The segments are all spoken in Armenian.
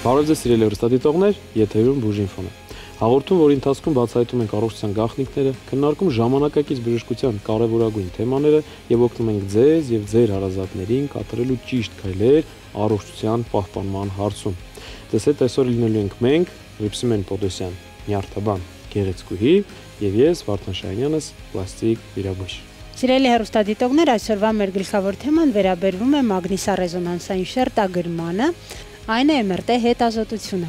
Բարև ձեզ սիրելի հեռուստադիտողներ, եթերում Բուժինֆոն է։ Հաղորդում, որի ընթացքում բացահայտում ենք առողջության գաղտնիքները, քննարկում ժամանակակից բժշկության կարևորագույն թեմաները եւ օգնում ենք ձեզ եւ ձեր հարազատներին կատարելու ճիշտ քայլեր առողջության պահպանման հարցում։ Ձեզ հետ այսօր լինելու ենք մենք, Ռիփսիմեն Պոդոսյան, նյարդաբան, գեղեցկուհի եւ ես Վարդան Շահյանյանս, պլաստիկ վիրաբույժ։ Սիրելի հեռուստադիտողներ, այսօրվա մեր գլխավոր թեման վերաբերվում է մագնիսառեզոնանսային շերտագրմանը, այն է MRT հետազոտությունը։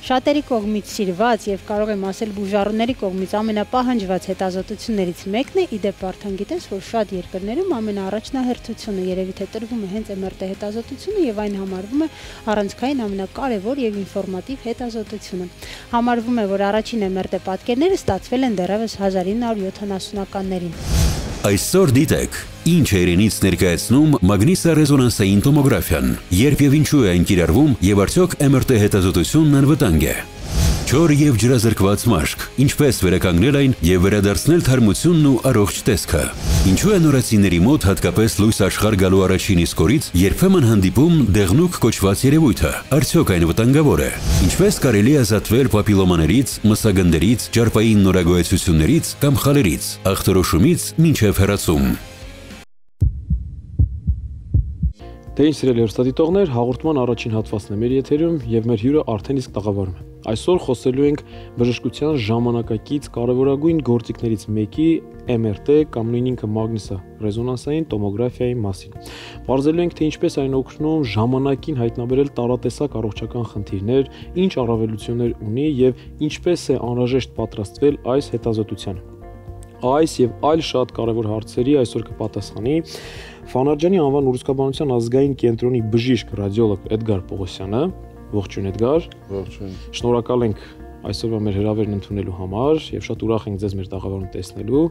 Շատերի կողմից սիրված եւ կարող եմ ասել բուժառուների կողմից ամենապահանջված հետազոտություններից մեկն է, իդեպ արդեն գիտես, որ շատ երկրներում ամենաառաջնահերթությունը երևի թե տրվում է հենց MRT հետազոտությունը եւ այն համարվում է առանցքային ամենակարևոր եւ ինֆորմատիվ հետազոտությունը։ Համարվում է, որ առաջին MRT պատկերները ստացվել են դեռևս 1970-ականներին։ Այսօր դիտեք, ինչ է իրենից ներկայացնում մագնիսառեզոնանսային տոմոգրաֆիան, երբ եւ ինչու է այն կիրառվում եւ արդյոք MRT հետազոտությունն անվտանգ է։ Չոր եւ ջրազրկված մաշկ, ինչպես վերականգնել այն եւ վերադարձնել թարմությունն ու առողջ տեսքը։ Ինչու է նորացիների մոտ հատկապես լույս աշխարհ գալու առաջին իսկ օրից երբեմն հանդիպում դեղնուկ կոչված երևույթը։ Արդյոք այն վտանգավոր է։ Ինչպես կարելի է ազատվել պապիլոմաներից, մսագնդերից, ճարպային նորագոյացություններից կամ խալերից, ախտորոշումից մինչև հեռացում։ Դե ինչ սիրելի հեռուստադիտողներ, հաղորդման առաջին հատվածն է մեր եթերում եւ մեր հյուրը արդեն իսկ տաղավարում է։ Այսօր խոսելու ենք բժշկության ժամանակակից կարևորագույն գործիքներից մեկի MRT կամ նույն ինքը մագնիսառեզոնանսային տոմոգրաֆիայի մասին։ Բարձրելու ենք, թե ինչպես այն օգնում ժամանակին հայտնաբերել տարատեսակ առողջական խնդիրներ, ինչ առավելություններ ունի եւ ինչպես է անհրաժեշտ պատրաստվել այս հետազոտությանը։ Այս եւ այլ շատ կարևոր հարցերի այսօր կպատասխանի Ֆանարջյանի անվան ուրուցկաբանության ազգային կենտրոնի բժիշկ ռադիոլոգ Էդգար Պողոսյանը։ Ողջույն Էդգար։ Ողջույն։ Շնորհակալ ենք այսօրվա մեր հրավերն ընդունելու համար եւ շատ ուրախ ենք ձեզ մեր տաղավարում տեսնելու։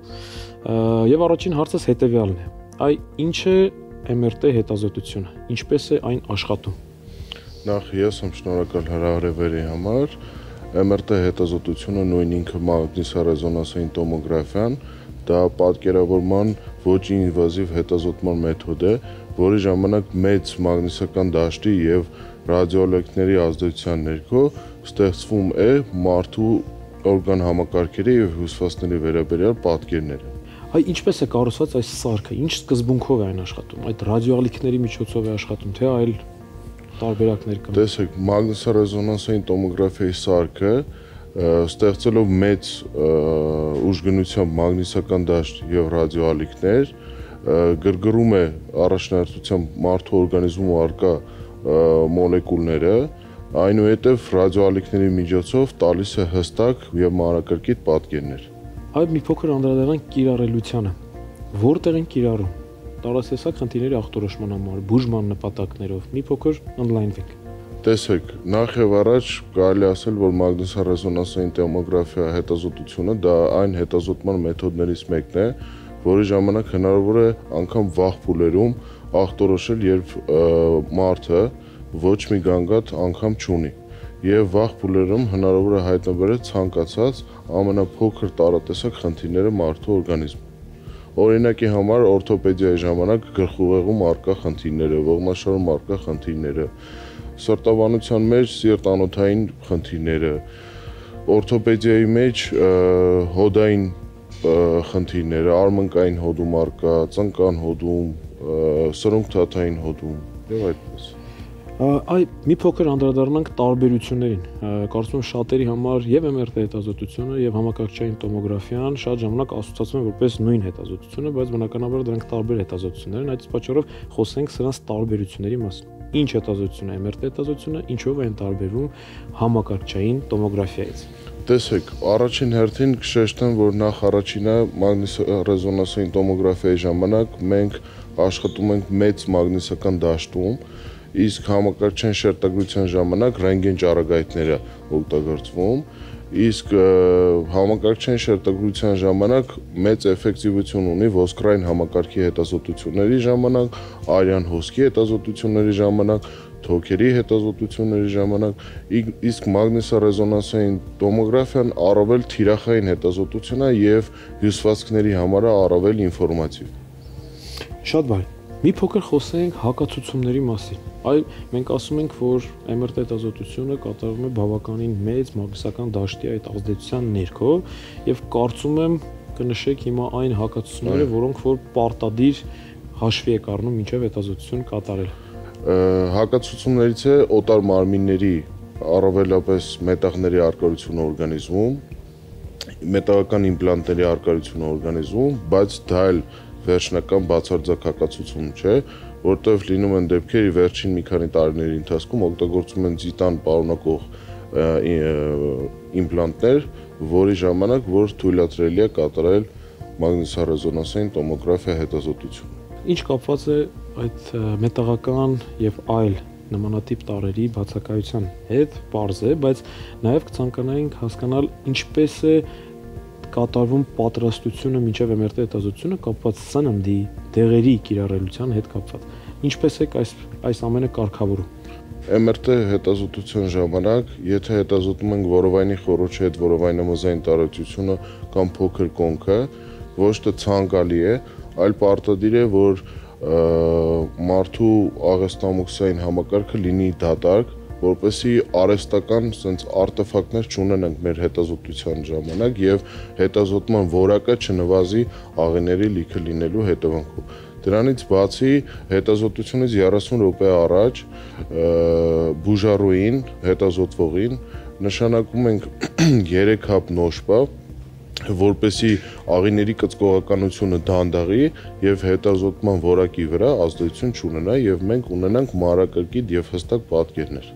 Եվ առաջին հարցս հետեւյալն է. Այ ինչ է MRT հետազոտությունը, ինչպես է այն աշխատում։ Նախ ես եմ շնորհակալ հրավերի համար։ MRT հետազոտությունը նույն ինքը մագնիսառեզոնանսային տոմոգրաֆիան, դա պատկերավորման ոչ ինվազիվ հետազոտման մեթոդ է, որի ժամանակ մեծ մագնիսական դաշտի եւ ռադիոալեկտրների ազդեցության ներքո ստեղծվում է մարդու օրգան համակարգերի եւ հյուսվածքների վերաբերյալ պատկերները։ Այ ինչպես է կառուցված այս սարքը, ինչ սկզբունքով է այն աշխատում, այդ ռադիոալեկտրների միջոցով է աշխատում, թե այլ տարբերակներ կան։ Տեսեք, մագնիսառեզոնանսային տոմոգրաֆիայի սարքը ստեղծելով մեծ ուժգնությամբ մագնիսական դաշտ եւ ռադիոալիկներ գրգռում է առաջնահերթությամբ մարդու օրգանիզմում առկա մոլեկուլները, այնուհետև ռադիոալիկների միջոցով տալիս է հստակ եւ մանրակրկիտ պատկերներ։ Այ մի փոքր անդրադառնանք կիրառելությանը։ Որտեղ են կիրառում։ Տարատեսակ խնդիրների ախտորոշման համար, բուժման նպատակներով մի փոքր ընդլայնվենք։ Տեսեք, նախ եւ առաջ կարելի ասել, որ մագնիսառեզոնանսային տոմոգրաֆիա հետազոտությունը դա այն հետազոտման մեթոդներից մեկն է, որի ժամանակ հնարավոր է անգամ վաղ փուլերում ախտորոշել, երբ մարդը ոչ մի գանգատ անգամ չունի, եւ վաղ փուլերում հնարավոր է հայտնաբերել ցանկացած ամենափոքր տարատեսակ խնդիրները մարդու օրգանիզմում։ Օրինակի համար օրթոպեդիայի ժամանակ գլխուղեղում առկա խնդիրները, ողնաշարում առկա խնդիրները, սրտաբանության մեջ սիրտանոթային խնդիրները, օրթոպեդիայի մեջ հոդային խնդիրները, արմնկային հոդում առկա, ծնկան հոդում, սրունքթաթային հոդում եւ այդպես։ Այ մի փոքր անդրադառնանք տարբերություններին։ Կարծում եմ շատերի համար եւ MRT հետազոտությունը եւ համակարգչային տոմոգրաֆիան շատ ժամանակ ասոցացվում են որպես նույն հետազոտությունը, բայց բնականաբար դրանք տարբեր հետազոտություններ են, այդ պատճառով խոսենք սրանց տարբերությունների մասին։ Ինչ հետազոտություն է MRT հետազոտությունը, ինչով է տարբերվում համակարգչային տոմոգրաֆիայից։ Տեսեք, առաջին հերթին կշեշտեմ, որ նախ առաջինը մագնիսառեզոնանսային տոմոգրաֆիայի ժամանակ մենք աշխատում ենք մեծ մագնիսական դաշտում, իսկ համակարգչային շերտագրության ժամանակ ռենտգեն ճառագայթները օգտագործվում, իսկ համակարգչային շերտագրության ժամանակ մեծ էֆեկտիվություն ունի ոսկրային համակարգի հետազոտությունների ժամանակ, արյան հոսքի հետազոտությունների ժամանակ, թոքերի հետազոտությունների ժամանակ, իսկ մագնիսառեզոնանսային տոմոգրաֆիան առավել թիրախային հետազոտություն է եւ հյուսվածքների համար առավել ինֆորմատիվ։ Շատ բարի։ Մի փոքր խոսենք հակացությունների մասին։ Այլ մենք ասում ենք, որ MRT հետազոտությունը կատարվում է բավականին մեծ մագնիսական դաշտի այդ ազդեցության ներքո եւ կարծում եմ կնշեք հիմա այն հակացությունները, որոնք որ պարտադիր հաշվի եք առնում մինչեւ հետազոտություն կատարել։ Հակացություններից է օտար մարմինների առավելապես մետաղների առկայությունը օրգանիզմում, մետաղական իմպլանտների առկայությունը օրգանիզմում, բայց դա էլ վերջնական բացարձակ հակացություն չէ, որտեղ լինում են դեպքեր վերջին մի քանի տարիների ընթացքում օգտագործում են ձիտան պարունակող իմպլանտներ, որի ժամանակ որ թույլատրելի է կատարել մագնիսառեզոնանսային տոմոգրաֆիա հետազոտություն։ Ինչ կապված է այդ մետաղական եւ այլ նմանատիպ տարրերի բացակայության հետ, պարզ է, բայց նաեւ կցանկանայինք հասկանալ ինչպես է կատարվում պատրաստությունը մինչև MRT հետազոտությունը կապված սննդի, դեղերի կիրառելիության հետ կապված։ Ինչպես է այս ամենը կարգավորում։ MRT հետազոտության ժամանակ, եթե հետազոտում ենք որովայնի խոռոչի հետ որովայնամզային տարածությունը կամ փոքր կոնքը, ոչ թե ցանկալի է, այլ պարտադիր է, որ մարդու աղեստամոքսային համակարգը լինի դատարկ, որպեսզի արհեստական sense արտեֆակտներ չունենանք մեր հետազոտության ժամանակ եւ հետազոտման որակը չնվազի աղիների լիքը լինելու հետևանքով։ Դրանից բացի հետազոտությունից 30 րոպե առաջ բուժառուին, հետազոտվողին նշանակում ենք 3 հապ նոշպա, որպեսզի աղիների կծկողականությունը դանդաղի եւ հետազոտման որակի վրա ազդեցություն չունենա եւ մենք ունենանք մանրակրկիտ եւ հստակ պատկերներ։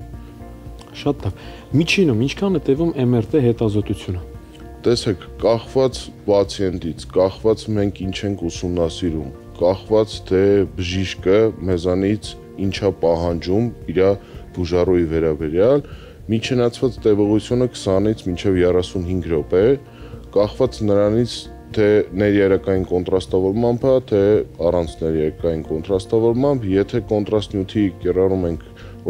Շատ լավ։ Միջինում ինչքան է տևում MRT հետազոտությունը։ Տեսեք, կախված պացիենտից, կախված մենք ինչ ենք ուսումնասիրում, կախված թե բժիշկը մեզանից ինչա պահանջում իր բուժառուի վերաբերյալ, միջնացված տևողությունը 20-ից մինչև 35 րոպե է, կախված նրանից թե ներերակային կոնտրաստավորմամբ է, թե առանց ներերակային կոնտրաստավորմամբ, եթե կոնտրաստ նյութի կիրառում ենք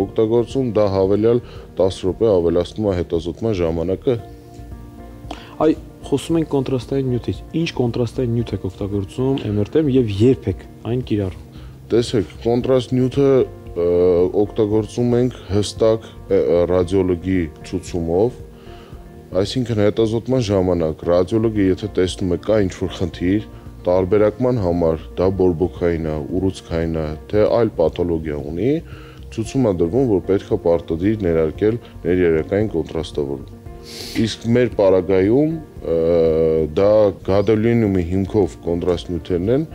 օգտագործում, դա հավելյալ 10 րոպե ավելացնում է հետազոտման ժամանակը։ Այ խոսում ենք կոնտրաստային նյութից։ Ինչ կոնտրաստային նյութ եք օգտագործում MRT-ում եւ երբ եք այն կիրառում։ Տեսեք, կոնտրաստ նյութը օգտագործում ենք հստակ ռադիոլոգի ցուցումով, այսինքն հետազոտման ժամանակ ռադիոլոգը եթե տեսնում է կա ինչ-որ խնդիր, տարբերակման համար դա բորբոքային է, ուռուցքային է, թե այլ պաթոլոգիա ունի, ցուցում է դրվում, որ պետք է պարտադիր ներարկել ներերակային կոնտրաստավորում։ Իսկ մեր պարագայում դա գադոլինիումի հիմքով կոնտրաստ նյութերն են,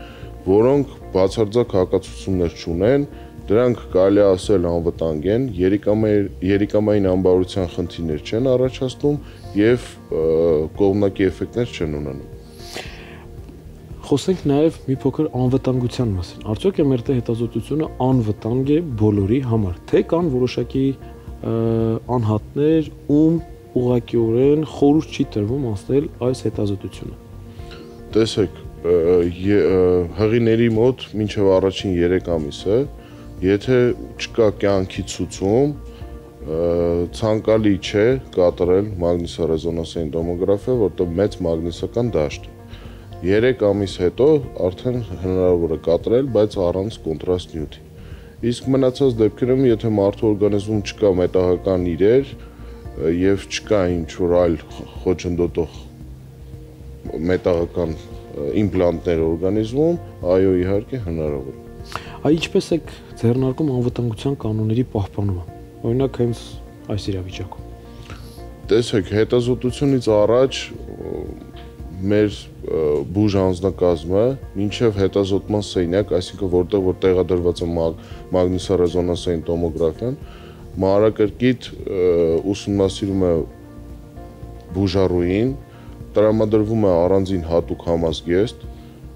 որոնք բացարձակ հակացություններ չունեն, դրանք կարելի է ասել անվտանգ են, երիկամային ամբարության խնդիրներ չեն առաջացնում եւ կողմնակի էֆեկտներ չեն ունենում։ Խոսենք նաեւ մի փոքր անվտանգության մասին։ Արդյոք MRT հետազոտությունը անվտանգ է բոլորի համար, թե կան որոշակի անհատներ, ում ուղղակիորեն խորհուրդ չի տրվում անցնել այս հետազոտությունը։ Տեսեք, հղիների մոտ մինչև առաջին 3 ամիսը, եթե չկա կյանքի ցուցում, ցանկալի չէ կատարել մագնիսառեզոնանսային տոմոգրաֆիա, որտեղ մեծ մագնիսական դաշտ է։ 3 ամիս հետո արդեն հնարավոր է կատարել, բայց առանց կոնտրաստ նյութի։ Իսկ մնացած դեպքերում, եթե մարդու օրգանիզմում չկա մետաղական իրեր եւ չկա ինչ-որ այլ խոչընդոտող մետաղական իմպլանտներ օրգանիզմում, այո, իհարկե հնարավոր է։ Այ ինչպես եք ձեռնարկում անվտանգության կանոնների պահպանումը, օրինակ հենց այս իրավիճակում։ Տեսեք, հետազոտությունից առաջ մեր բուժ անձնակազմը մինչև հետազոտման սենյակ, այսինքն որտեղ տեղադրված է մագնիսառեզոնանսային տոմոգրաֆիան, մանրակրկիտ ուսումնասիրում է բուժառուին, տրամադրվում է առանձին հատուկ համազգեստ,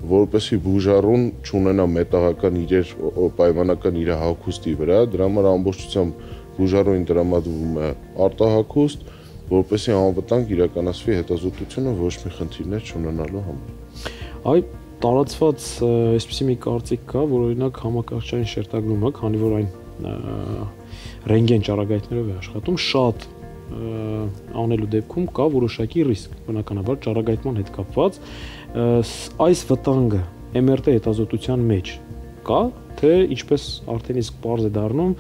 որպեսզի բուժառուն չունենա մետաղական իրեր պայմանական իր հագուստի վրա, դրա համար ամբողջությամբ բուժառուին տրամադրվում է արտահագուստ, որպեսզի անվտանգ իրականացվի հետազոտությունը ոչ մի խնդիրներ չունենալու համար։ Այ տարածված այսպիսի մի կարծիք կա, որ օրինակ համակարգչային շերտագրումը, քանի որ այն ռենտգեն ճառագայթներով է աշխատում, շատ անելու դեպքում կա որոշակի ռիսկ, բնականաբար ճառագայթման հետ կապված, այս վտանգը MRT հետազոտության մեջ կա, թե ինչպես արդեն իսկ պարզ է դառնում,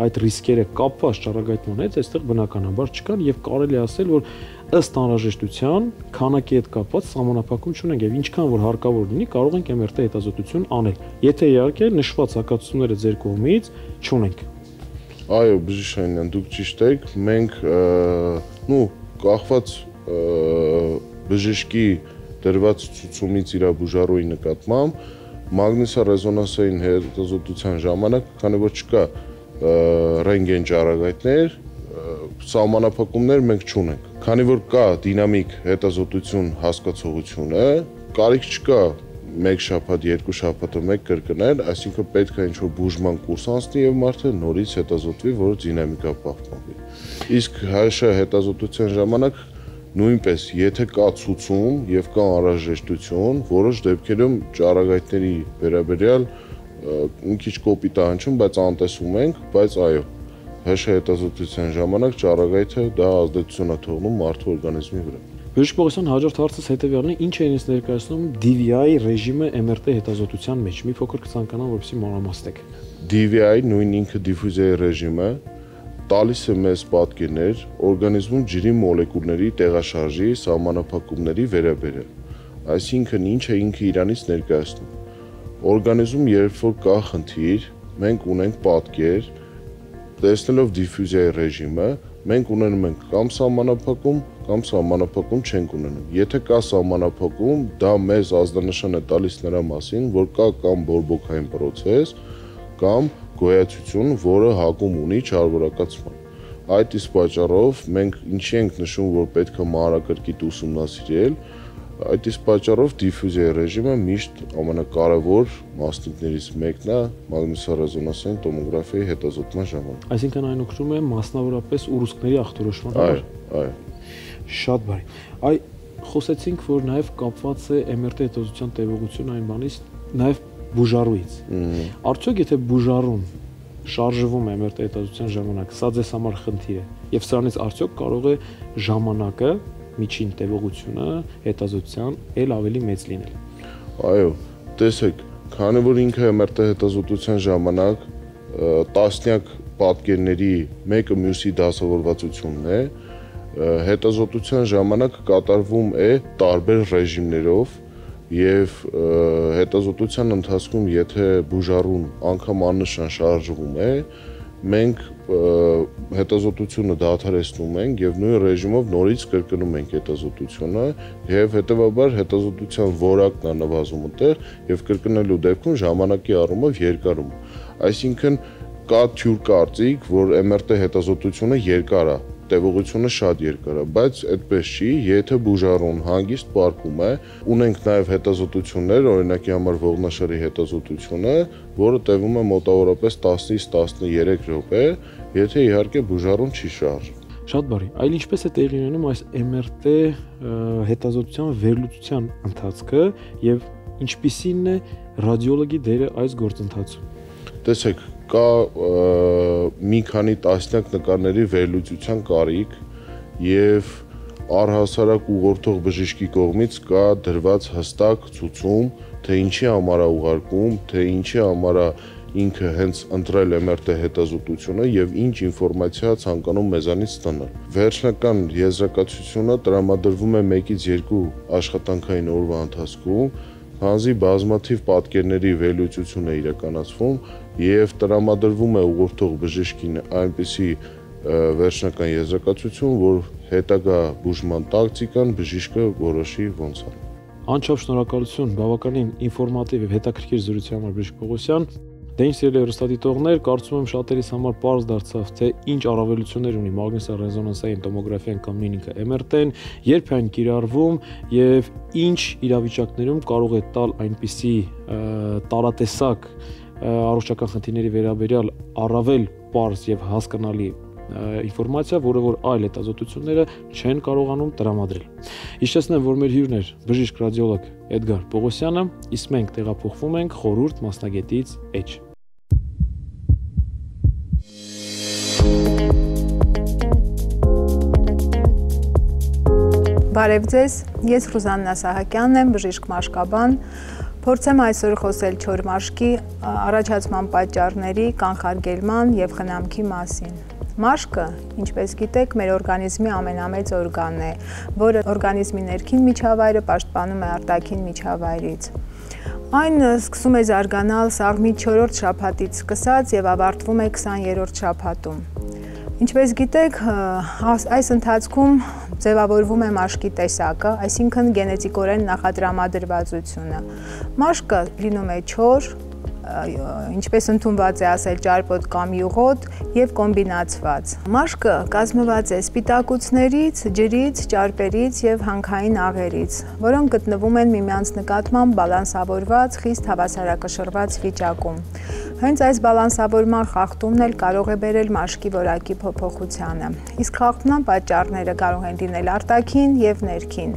այդ ռիսկերը կապված ճառագայթման հետ այստեղ բնականաբար չկան եւ կարելի է ասել, որ ըստ անհրաժեշտության քանակի հետ կապված սահմանափակում չունենք եւ ինչքան որ հարկավոր լինի, կարող ենք MRT հետազոտություն անել։ Եթե իհարկե նշված հակացությունները ձեր կողմից չունենք։ Այո, բժիշկային, դուք ճիշտ եք, մենք կախված բժշկի դրված ցուցումից իր բուժառուի նկատմամբ մագնիսառեզոնանսային հետազոտության ժամանակ, քանի որ չկա ռենտգեն ճառագայթներ, սահմանափակումներ մենք չունենք։ Քանի որ կա դինամիկ հետազոտություն հասկացողությունը, կարիք չկա 1 շաբաթ, 2 շաբաթը մեկ կրկնել, այսինքն պետք է ինչ-որ բուժման կուրս անցնի եւ մարդը նորից հետազոտվի, որ դինամիկա պահպանվի։ Իսկ ՀՇ հետազոտության ժամանակ նույնպես, եթե կա ցուցում եւ կա անհրաժեշտություն, որոշ դեպքերում ճառագայթների վերաբերյալ մի քիչ կոպիտ է հնչում, բայց անտեսում ենք, բայց այո, ՀՇ հետազոտության ժամանակ ճառագայթը դա ազդեցություն է թողնում մարդու օրգանիզմի վրա։ Բժիշկ Պողոսյան, հաջորդ հարցս հետևյալն է, ինչ է ինձ ներկայացնում DVI ռեժիմը MRT հետազոտության մեջ։ Մի փոքր կցանկանամ, որպեսզի մանրամասնեք։ DVI նույն ինքը դիֆյուզիայի ռեժիմը տալիս է մեզ պատկերներ օրգանիզմում ջրի մոլեկուլների տեղաշարժի սահմանափակումների վերաբերյալ։ Այսինքն ինչ է ինքը իրանից ներկայացնում։ Օրգանիզմում երբ որ կա խնդիր, մենք ունենք պատկեր, տեսնելով դիֆյուզիայի ռեժիմը, մենք ունենում ենք կամ սահմանափակում չենք ունենում։ Եթե կա սահմանափակում, դա մեզ ազդանշան է տալիս նրա մասին, որ կա կամ բորբոքային պրոցես, կամ գոյացություն, որը հակում ունի չարվորակացման։ Այդ իսկ պատճառով մենք ինչի ենք նշում, որ պետք է մանրակրկիտ ուսումնասիրել, այդ իսկ պատճառով դիֆյուզիայի ռեժիմը միշտ ամենակարևոր մասնիկներից մեկն է մագնիսառեզոնանսային տոմոգրաֆիայի հետազոտման ժամանակ։ Այսինքն այն օգնում է մասնավորապես ուռուցքների ախտորոշման համար։ Այո։ Շատ բարի։ Այ խոսեցինք, որ նաև կապված է MRT հետազոտության տևողությունը այն բանից, նաև բուժառուից։ Արդյոք եթե բուժառուն շարժվում է MRT հետազոտության ժամանակ, սա ձեզ համար խնդիր է, եւ սրանից արդյոք կարող է ժամանակը, միջին տևողությունը հետազոտության էլ ավելի մեծ լինել։ Այո, տեսեք, քանի որ ինքը MRT հետազոտության ժամանակ տասնյակ պատկերների մեկը մյուսի դասավորվածությունն է, հետազոտության ժամանակ կատարվում է տարբեր ռեժիմներով եւ հետազոտության ընթացքում եթե բուժառուն անգամ աննշան շարժվում է, մենք հետազոտությունը դադարեցնում ենք եւ նույն ռեժիմով նորից կրկնում ենք հետազոտությունը եւ հետեւաբար հետազոտության որակն է նվազում այդտեղ եւ կրկնելու դեպքում ժամանակի առումով երկարում։ Այսինքն կա թյուր կարծիք, որ MRT հետազոտությունը երկար է, տևողությունը շատ երկար է, բայց այդպես չի, եթե բուժառուն հանգիստ պարկում է, ունենք նաև հետազոտություններ, օրինակի համար ողնաշարի հետազոտությունը, որը տևում է մոտավորապես 10-ից 13 րոպե, եթե իհարկե բուժառուն չի շարժվում։ Շատ բարի։ Այլ ինչպես է տեղի ունենում այս MRT հետազոտության վերլուծության ընթացքը եւ ինչպիսին է ռադիոլոգի դերը այս գործընթացում։ Տեսեք, կա մի քանի տասնյակ նկարների վերլուծության կարիք եւ առհասարակ ուղղորդող բժշկի կողմից կա դրված հստակ ցուցում, թե ինչի համար է ուղարկում, թե ինչի համար է ինքը հենց ընտրել MRT հետազոտությունը եւ ինչ ինֆորմացիա ցանկանում մեզանից ստանալ։ Վերջնական եզրակացությունը տրամադրվում է 1-ից 2 աշխատանքային օրվա ընթացքում, քանզի բազմաթիվ պատկերների վերլուծություն է իրականացվում եւ տրամադրվում է ուղղորդող բժշկին այնպիսի վերջնական եզրակացություն, որ հետագա բուժման տակտիկան բժիշկը որոշի ոնց է։ Անչափ շնորհակալություն, բավականին ինֆորմատիվ եւ հետաքրքիր զրույցի համար բժիշկ Պողոսյան։ Դե ինչ սիրելի հեռուստադիտողներ, կարծում եմ շատերիս համար պարզ դարձավ, թե ինչ առավելություններ ունի մագնիսառեզոնանսային տոմոգրաֆիան կամ նույն ինքը MRT-ն, երբ այն կիրառվում եւ ինչ իրավիճակներում կարող է տալ այնպիսի տարատեսակ առողջական խնդիրների վերաբերյալ առավել պարզ եւ հասկանալի ինֆորմացիա, որը որ այլ հետազոտությունները չեն կարողանում տրամադրել։ Հիշեցնեմ, որ մեր հյուրն էր բժիշկ ռադիոլոգ Էդգար Պողոսյանը, իսկ մենք տեղափոխվում ենք խորհուրդ մասնագետից էջ։ Բարև ձեզ, ես Ռուզաննա Սահակյանն եմ, բժիշկ մաշկաբան, փորձեմ այսօր խոսել չոր մաշկի առաջացման պատճառների, կանխարգելման եւ խնամքի մասին։ Մաշկը, ինչպես գիտեք, մեր օրգանիզմի ամենամեծ օրգանն է, որը օրգանիզմի ներքին միջավայրը պաշտպանում է արտաքին միջավայրից։ Այն սկսում է զարգանալ սաղմի 4-րդ շաբաթից սկսած եւ ավարտվում է 20-րդ շաբաթում։ Ինչպես գիտեք, այս ընթացքում ձևավորվում է մաշկի տեսակը, այսինքն գենետիկորեն նախատրամադրվածությունը։ Մաշկը լինում է չոր, ինչպես ընդունված է ասել ճարպոտ կամ յուղոտ եւ կոմբինացված։ Մաշկը կազմված է սպիտակուցներից, ջրից, ճարպերից եւ հանքային աղերից, որոնք գտնվում են միմյանց նկատմամբ բալանսավորված, խիստ հավասարակշռված վիճակում։ Հենց այս բալանսավորման խախտումն էլ կարող է բերել մաշկի որակի փոփոխությանը։ Իսկ խախտման պատճառները կարող են լինել արտաքին եւ ներքին։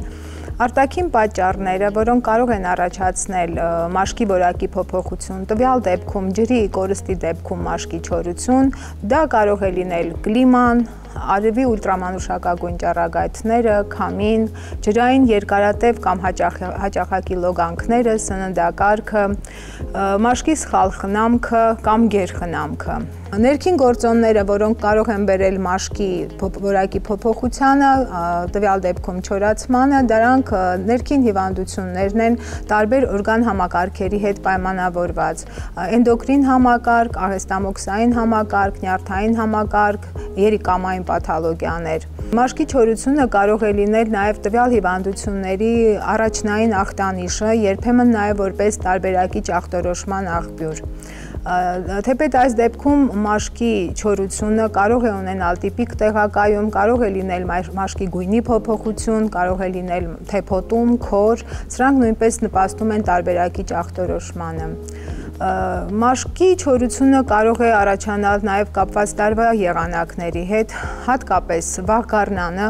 Արտաքին պատճառները, որոնք կարող են առաջացնել մաշկի որակի փոփոխություն, տվյալ դեպքում ջրի կորստի դեպքում մաշկի չորություն, դա կարող է լինել կլիման, արևի ուլտրամանուշակագույն ճառագայթները, քամին, ջրային երկարատև կամ հաճախակի լոգանքները, սննդակարգը, մաշկի սխալ խնամքը կամ գերխնամքը։ Ներքին գործոնները, որոնք կարող են բերել մաշկի որակի փոփոխությանը, տվյալ դեպքում չորացմանը, դրանք ներքին հիվանդություններն են տարբեր օրգան համակարգերի հետ պայմանավորված։ Էնդոկրին համակարգ, ահեստամոքսային համակարգ, նյարդային համակարգ, երիկամային պաթոլոգիաներ։ Մաշկի չորությունը կարող է լինել նաև տվյալ հիվանդությունների առաջնային ախտանիշը, երբեմն նաև որպես տարբերակիչ ախտորոշման աղբյուր։ Թեպետ այս դեպքում մաշկի չորությունը կարող է ունենալ տիպիկ տեղակայում, կարող է լինել մաշկի գույնի փոփոխություն, կարող է լինել թեփոտում, քոր, սրանք նույնպես նպաստում են տարբերակիչ ախտորոշմանը։ Մաշկի չորությունը կարող է առաջանալ նաև կապված տարվա եղանակների հետ, հատկապես վաղ գարնանը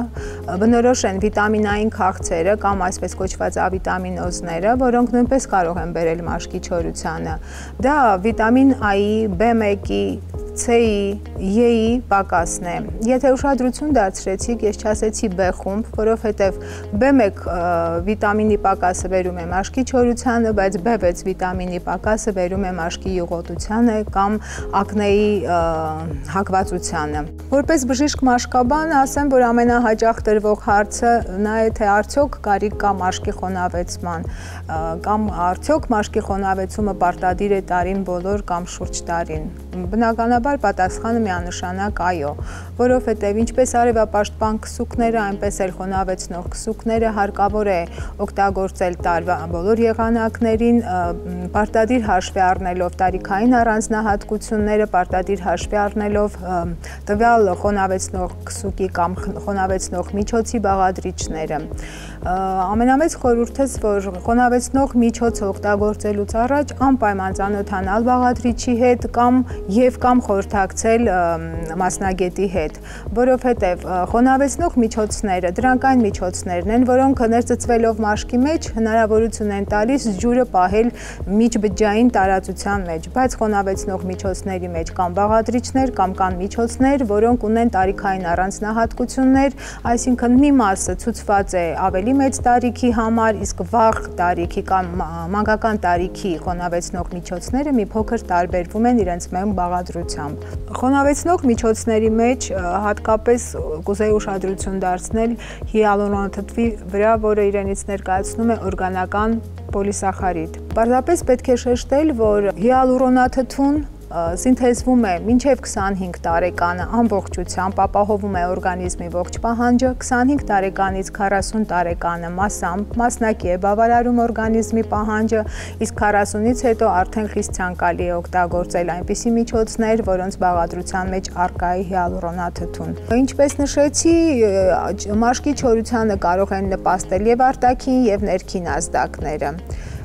բնորոշ են վիտամինային քաղցերը կամ այսպես կոչված ավիտամինոզները, որոնք նույնպես կարող են բերել մաշկի չորությանը։ Դա վիտամին A-ի, B1-ի, C-ի, E-ի պակասն է։ Եթե ուշադրություն դարձրեցիք, ես չասեցի B խումբ, որովհետև B1 վիտամինի պակասը բերում է մաշկի չորությանը, բայց B6 վիտամինի պակասը բերում է մաշկի յուղոտությանը կամ ակնեի հակվածությանը։ Որպես բժիշկ մաշկաբան ասեմ, որ ամենահաճախ տրվող հարցը նա է, թե արդյոք կարիք կա մաշկի խոնավեցման, կամ արդյոք մաշկի խոնավեցումը պարտադիր է տարին բոլոր կամ շուրջ տարին։ Բնականաբար պատասխանը միանշանակ այո, որովհետև ինչպես արևապաշտպան քսուկները, այնպես էլ խոնավեցնող քսուկները հարկավոր է օգտագործել տարվա բոլոր եղանակներին, պարտադիր հաշվի առնելով տարիքային առանձնահատկությունները, պարտադիր հաշվի առնելով տվյալ խոնավեցնող քսուկի կամ խոնավեցնող միջոցի բաղադրիչները։ Ամենամեծ խորհուրդս, որ խոնավեցնող միջոցը օգտագործելուց առաջ անպայման ծանոթանալ բաղադրիչի հետ կամ խորհրդակցել մասնագետի հետ, որովհետև խոնավեցնող միջոցները, դրանք այն միջոցներն են, որոնք ներծծվելով մաշկի մեջ հնարավորություն են տալիս ջուրը պահել միջբջջային տարածության մեջ, բայց խոնավեցնող միջոցների մեջ կան բաղադրիչներ կամ կան միջոցներ, որոնք ունեն տարիքային առանձնահատկություններ, այսինքն մի մասը ցուցված է ավելի մեծ տարիքի համար, իսկ վաղ տարիքի կամ մանկական տարիքի խոնավեցնող միջոցները մի փոքր տարբերվում են իրենց մեն բաղադրությամբ։ Խոնավեցնող միջոցների մեջ հատկապես կուզեի ուշադրություն դարձնել հիալուրոնաթթվի վրա, որը իրենից ներկայացնում է օրգանական պոլիսախարիդ։ Պարզապես պետք է շեշտել, որ հիալուրոնաթթուն սինթեզվում է մինչև 25 տարեկանը ամբողջությամբ, ապահովում է օրգանիզմի ողջ պահանջը, 25 տարեկանից 40 տարեկանը մասամբ, մասնակի է բավարարում օրգանիզմի պահանջը, իսկ 40-ից հետո արդեն խիստ ցանկալի է օգտագործել այնպիսի միջոցներ, որոնց բաղադրության մեջ առկա է հիալուրոնաթթուն։ Ինչպես նշեցի, մաշկի չորությանը կարող են նպաստել եւ արտաքին եւ ներքին ազդակները։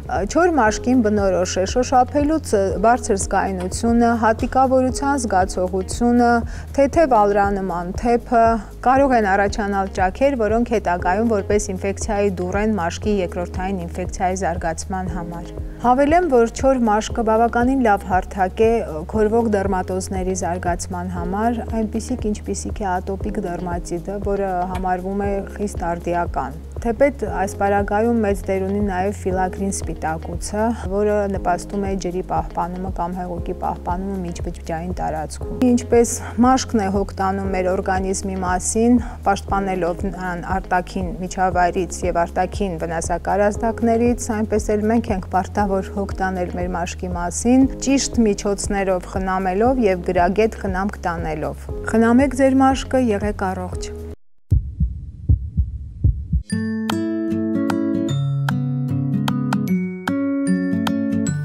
Չոր մաշկին բնորոշ է շոշափելուց բարձր զգայունությունը, հատիկավորության զգացողությունը, թեթև ալրանման թեփը, կարող են առաջանալ ճաքեր, որոնք հետագայում որպես ինֆեկցիայի դուռ են մաշկի երկրորդային ինֆեկցիայի զարգացման համար։ Հավելեմ, որ չոր մաշկը բավականին լավ հարթակ է քորվող դերմատոզների զարգացման համար, այնպիսիք ինչպիսիք է ատոպիկ դերմատիտը, որը համարվում է խիստ արդիական։ Թեպետ այս պարագայում մեծ դեր ունի նաև ֆիլագրին սպիտակուցը, որը նպաստում է ջրի պահպանումը կամ հեղուկի պահպանումը միջբջջային տարածքում։ Ինչպես մաշկն է հոգ տանում մեր օրգանիզմի մասին, պաշտպանելով նրան արտաքին միջավայրից եւ արտաքին վնասակար ազդակներից, այնպես էլ մենք ենք պարտավոր հոգ տանել մեր մաշկի մասին, ճիշտ միջոցներով խնամելով եւ գրագետ խնամք տանելով։ Խնամեք ձեր մաշկը, եղեք առողջ։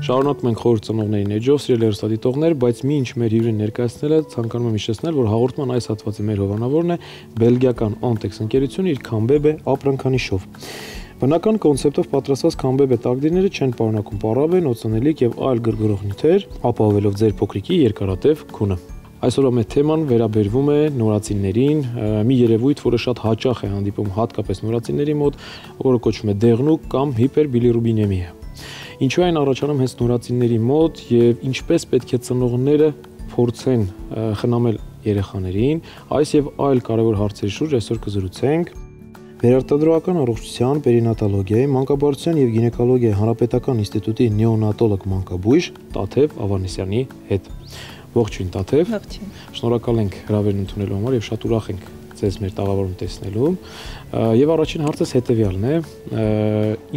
Շարունակում ենք խորհուրդ ծնողներին էջով, սիրելի հեռուստադիտողներ, բայց մինչ մեր հյուրին ներկայացնելը ցանկանում եմ հիշեցնել, որ հաղորդման այս հատվածի մեր հովանավորն է բելգիական Ontex ընկերությունը իր Kambebe ապրանքանիշով։ Բնական կոնցեպտով պատրաստված Kambebe տակդիրները չեն պարունակում պարավեն, օծանելիք եւ այլ գրգռող նյութեր, ապահովելով ձեր փոքրիկի երկարատև քունը։ Այսօրվա մեր թեման վերաբերվում է նորածիններին, մի երևույթ, որը շատ հաճախ է հանդիպում հատկապես նորածինների մոտ, որը կոչվում է դեղնուկ կամ հիպերբիլիրուբինեմիա։ Ինչու այն առաջանում հենց նորածինների մոտ եւ ինչպես պետք է ծնողները փորձեն խնամել երեխաներին, այս եւ այլ կարևոր հարցերի շուրջ այսօր կզրուցենք Վերարտադրողական առողջության, պերինատալոգիայի, մանկաբարձության եւ գինեկոլոգիայի հանրապետական ինստիտուտի նեոնատոլոգ մանկաբույժ Տաթև Ավանեսյանի հետ։ Ողջույն Տաթև։ Ողջույն։ Շնորհակալ ենք հրավերն ընդունելու համար եւ շատ ուրախ ենք ձեզ մեր տաղավարում տեսնելու։ Եվ առաջին հարցս հետեւյալն է.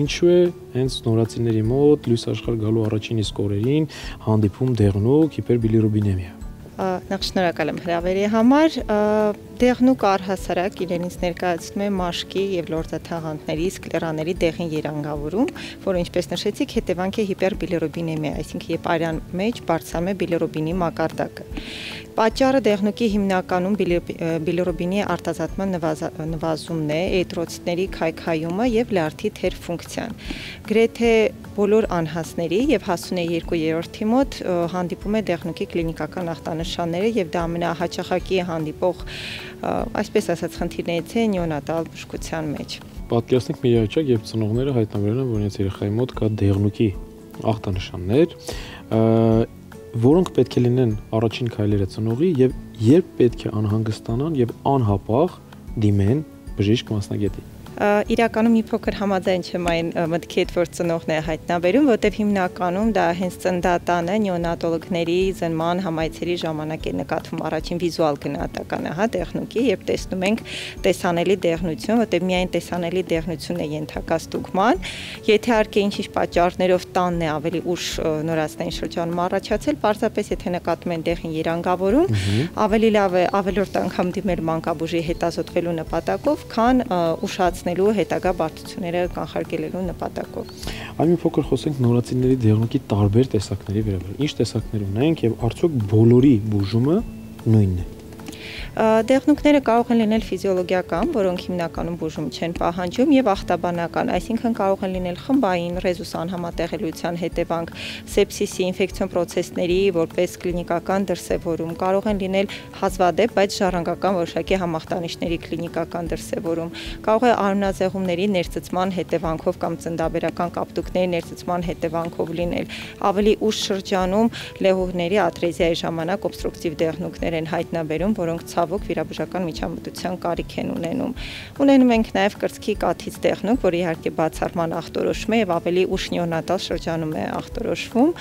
ինչու է հենց նորածինների մոտ լույս աշխարհ գալու առաջին իսկ օրերին հանդիպում դեղնուկ հիպերբիլիրուբինեմիա։ Նախ շնորհակալ եմ հրավերի համար։ Դեղնուկ առհասարակ իրենից ներկայացնում է մաշկի եւ լորձաթաղանթների, սկլերաների դեղին երանգավորում, որը ինչպես նշեցիք, հետևանք է հիպերբիլիրուբինեմիա, այսինքն երբ արյան մեջ բարձրանում է բիլիրուբինի մակարդակը։ Պատճառը դեղնուկի հիմնականում բիլիրուբինի արտազատման նվազումն է, էրիթրոցիտների քայքայումը եւ լյարդի թեր ֆունկցիան։ Գրեթե բոլոր անհասների եւ 52%-ի մոտ հանդիպում է դեղնուկի կլինիկական ախտանշանները եւ դա ամենահաճախակի հանդիպող, այսպես ասած, խնդիրներից է նեոնատալ բժշկության մեջ։ Պատկերացնենք մի իրավիճակ, երբ ծնողները հայտնաբերել են, որ իրենց երեխայի մոտ կա դեղնուկի ախտանշաններ, որոնք պետք է լինեն առաջին քայլերը ծնողի եւ երբ պետք է անհանգստանան եւ անհապաղ դիմեն բժիշկ մասնագետի։ Իրականում մի փոքր համաձայն չեմ այն մտքի հետ, որ ծնողն է հայտնաբերում, որտեղ հիմնականում դա հենց ծննդատանը նեոնատոլոգների զնման համայցերի ժամանակ է նկատվում առաջին վիզուալ գնահատականը, հա, դեղնուկի, երբ տեսնում ենք տեսանելի դեղնություն, որտեղ միայն տեսանելի դեղնությունն է ենթակա ստուգման, եթե իհարկե ինչ-ինչ պատճառներով տանն է ավելի ուշ նորածնային շրջանում առաջացել, պարզապես եթե նկատում են դեղին երանգավորում, ավելի լավ է ավելորդ անգամ դիմել մանկաբույժի հետազոտվելու նպատակով, քան ուշացնել հետագա բարդությունները կանխարգելելու նպատակով։ Այլ մի փոքր խոսենք նորածինների դեղնուկի տարբեր տեսակների վերաբերյալ։ Ինչ տեսակներ ունենք եւ արդյոք բոլորի բուժումը նույնն է։ Դեղնուկները կարող են լինել ֆիզիոլոգիական, որոնք հիմնականում բուժում չեն պահանջում, եւ ախտաբանական, այսինքն կարող են լինել խմբային ռեզուս անհամատեղելիության հետևանք, սեպսիսի, ինֆեկցիոն պրոցեսների որպես կլինիկական դրսևորում, կարող են լինել հազվադեպ, բայց ժառանգական որոշակի համախտանիշների կլինիկական դրսևորում, կարող է արյունազեղումների ներծծման հետևանքով կամ ծննդաբերական կապտուկների ներծծման հետևանքով լինել, ավելի ուշ շրջանում լեհուների աթրեզիայի ժամանակ օբստրուկտիվ դեղնուկներ են հայտնաբերում, որոնք ցավոք վիրաբուժական միջամտության կարիք են ունենում։ Ունենում ենք նաև կրծքի կաթից դեղնուկ, որը իհարկե բացառման ախտորոշում է եւ ավելի ուշ նեոնատալ շրջանում է ախտորոշվում,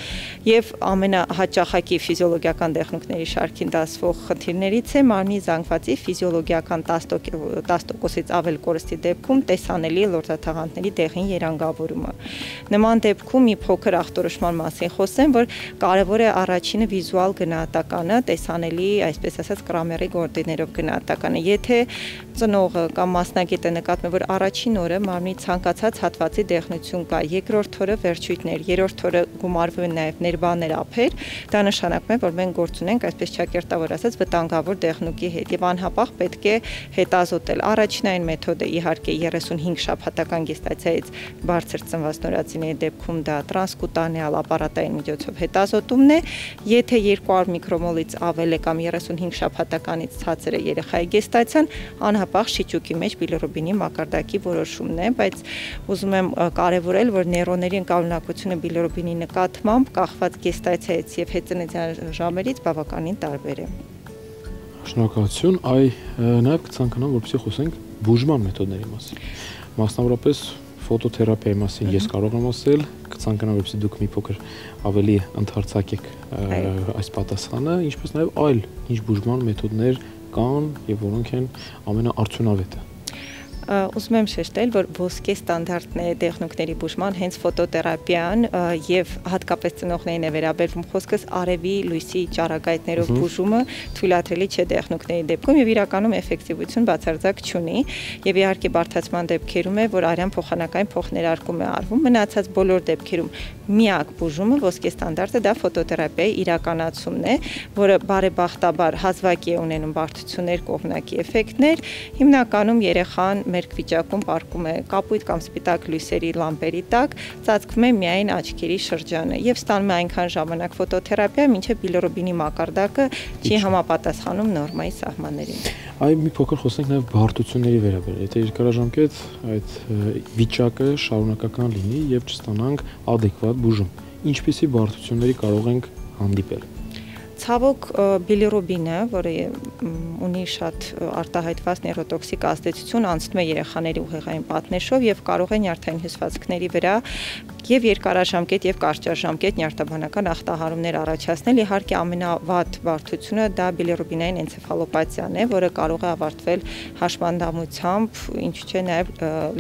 եւ ամենահաճախակի ֆիզիոլոգիական դեղնուկների շարքին դասվող խնդիրներից է մարմնի զանգվածի ֆիզիոլոգիական 10%-ից ավել կորստի դեպքում տեսանելի լորձաթաղանթների դեղին երանգավորումը։ Նման դեպքում մի փոքր ախտորոշման մասին խոսեմ, որ կարևոր է առաջինը վիզուալ գնահատականը, տեսանելի, այսպես ասած, կրամերի գորտիներով գնահատականը։ Եթե ծնողը կամ մասնագետը նկատում է, որ առաջին օրը մարմնի ցանկացած հատվածի դեղնություն կա, երկրորդ օրը վերջույթներ, երրորդ օրը գումարվում են նաև ներբաներ ափեր, դա նշանակում է, որ մենք գործ ունենք, այսպես ճակերտավոր ասած, վտանգավոր դեղնուկի հետ եւ անհապաղ պետք է հետազոտել։ Առաջնային մեթոդը իհարկե 35 շաբաթական գեստացիայից բարձր ծնված նորածինների դեպքում դա տրանսկուտանեալ ապարատային միջոցով հետազոտումն է։ Եթե 200 միկրոմոլից ավել է կամ 35 շաբաթականից ցածր է երեխայի գեստացիան, անհապաղ շիճուկի մեջ բիլիրուբինի մակարդակի որոշումն է, բայց ուզում եմ կարևորել, որ նեյրոնների ընկալունակությունը բիլիրուբինի նկատմամբ կախված գեստացիայից եւ հետծննդյան ժամերից բավականին տարբեր է։ Շնորհակալություն, այ նաև կցանկանամ, որպեսզի խոսենք բուժման մեթոդների մասին։ Մասնավորապես ֆոտոթերապիայի մասին ես կարող եմ ասել, կցանկանամ, որպեսզի դուք մի փոքր ավելի ընդարձակեք այս պատասխանը, ինչպես նաև այլ ինչ բուժման մեթոդներ կան եւ որոնք են ամենաարդյունավետը։ Ուզում եմ շեշտել, որ ոսկե ստանդարտն է դեղնունքների բուժման հենց ֆոտոթերապիան եւ հատկապես ծնողներին է վերաբերվում խոսքս արևի լույսի ճառագայթներով բուժումը թույլատրելի չէ դեղնունքների դեպքում եւ իրականում էֆեկտիվություն բացարձակ չունի եւ իհարկե բարդացման դեպքերում է, որ արյան փոխանակային փոխներարկում է արվում, մնացած բոլոր դեպքերում միակ բուժումը ոսկե ստանդարտը դա ֆոտոթերապիայի իրականացումն է, որը բարեբախտաբար հազվագի է ունենում բարդություններ, կողմնակի էֆեկտներ, հիմնականում երեխան մերկ վիճակում պարկում է կապույտ կամ սպիտակ լույսերի լամպերի տակ, ծածկվում է միայն աչքերի շրջանը եւ ստանում է այնքան ժամանակ ֆոտոթերապիա, մինչեւ բիլիրուբինի մակարդակը չի համապատասխանում նորմայի սահմաններին։ Այ մի փոքր խոսենք նաեւ բարդությունների վերաբերյալ։ Եթե երկարաժամկետ այդ վիճակը շարունակական լինի եւ չստանանք adekvat բուժում, ինչպիսի բարդությունների կարող ենք հանդիպել։ Ցավոք բիլիրուբինը, որը ունի շատ արտահայտված նեյրոտոքսիկ ազդեցություն, անցնում է երեխաների ուղեղային պատնեշով եւ կարող է նյարդային հյուսվածքների վրա եւ երկարաժամկետ եւ կարճաժամկետ նյարդաբանական ախտահարումներ առաջացնել։ Իհարկե ամենավատ բարդությունը դա բիլիրուբինային էնցեֆալոպաթիան է, որը կարող է ավարտվել հաշմանդամությամբ, ինչու՞ չէ նաեւ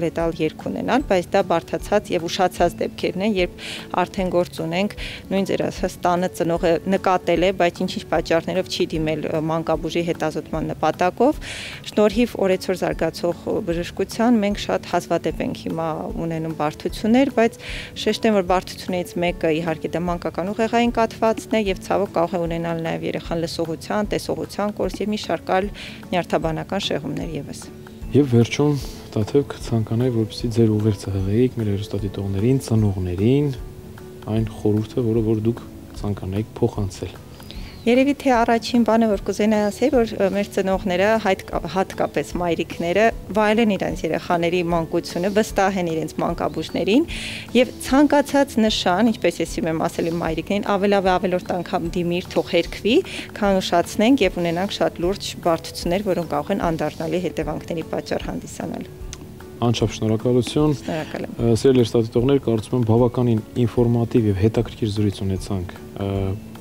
լետալ երկ ունենալ, բայց դա բարդացած եւ ուշացած դեպքերն են, երբ արդեն գործ ունենք նույն ձեր ասած տանը ծնողը նկատել է, բայց ինչ-ինչ պատճառներով չի դիմել մանկաբուժի հետազոտման նպատակով։ Շնորհիվ օրեցօր զարգացող բժշկության մենք շատ հազվադեպ ենք հիմա ունենում բարդություններ, բայց շեշտեմ, որ բարդություններից մեկը իհարկե դա մանկական ուղեղային կաթվածն է եւ ցավոք կարող է ունենալ նաեւ երեխան լսողության, տեսողության կորս եւ մի շարք այլ նյարդաբանական շեղումներ եւս։ Եվ վերջում Տաթև կցանկանայի, որպեսզի ձեր ուղերձը հղեիք մեր հեռուստադիտողներին, ծնողներին, այն խորհուրդը, որ դուք ցանկանայիք փոխանցել։ Երևի թե առաջին բանը, որ կուզենայի ասել, որ մեր ծնողները, հատկապես մայրիկները, վայելեն իրենց երեխաների մանկությունը, վստահեն իրենց մանկաբույժներին եւ ցանկացած նշան, ինչպես ես եմ ասել իմ մայրիկներին, ավելորդ անգամ դիմիր, թող հերքվի, քան ուշացնենք եւ ունենանք շատ լուրջ բարդություններ, որոնք կարող են անդառնալի հետևանքների պատճառ հանդիսանալ։ Անչափ շնորհակալություն։ Շնորհակալ եմ։ Սիրելի հեռուստադիտողներ, կարծում եմ բավականին ինֆորմատիվ եւ հետաքրքիր զրույց ունեցանք